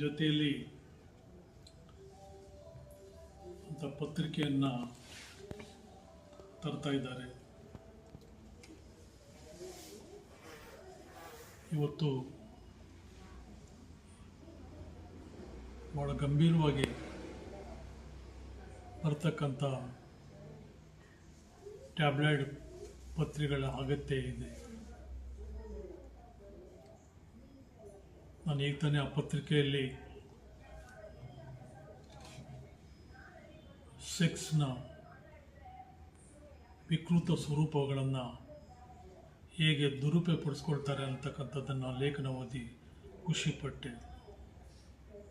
ಜೊತೆಯಲ್ಲಿ ಅಂತ ಪತ್ರಿಕೆಯನ್ನು ತರ್ತಾ ಇದ್ದಾರೆ. ಇವತ್ತು ಭಾಳ ಗಂಭೀರವಾಗಿ ಬರ್ತಕ್ಕಂಥ ಟ್ಯಾಬ್ಲಾಯ್ಡ್ ಪತ್ರಿಕೆಗಳ ಅಗತ್ಯ ಇದೆ. ನಾನು ಈಗ ತಾನೇ ಆ ಪತ್ರಿಕೆಯಲ್ಲಿ ಸೆಕ್ಸ್ನ ವಿಕೃತ ಸ್ವರೂಪಗಳನ್ನು ಹೇಗೆ ದುರುಪಯೋಗಪಡಿಸ್ಕೊಳ್ತಾರೆ ಅಂತಕ್ಕಂಥದ್ದನ್ನು ಲೇಖನ ಓದಿ ಖುಷಿಪಟ್ಟೆ.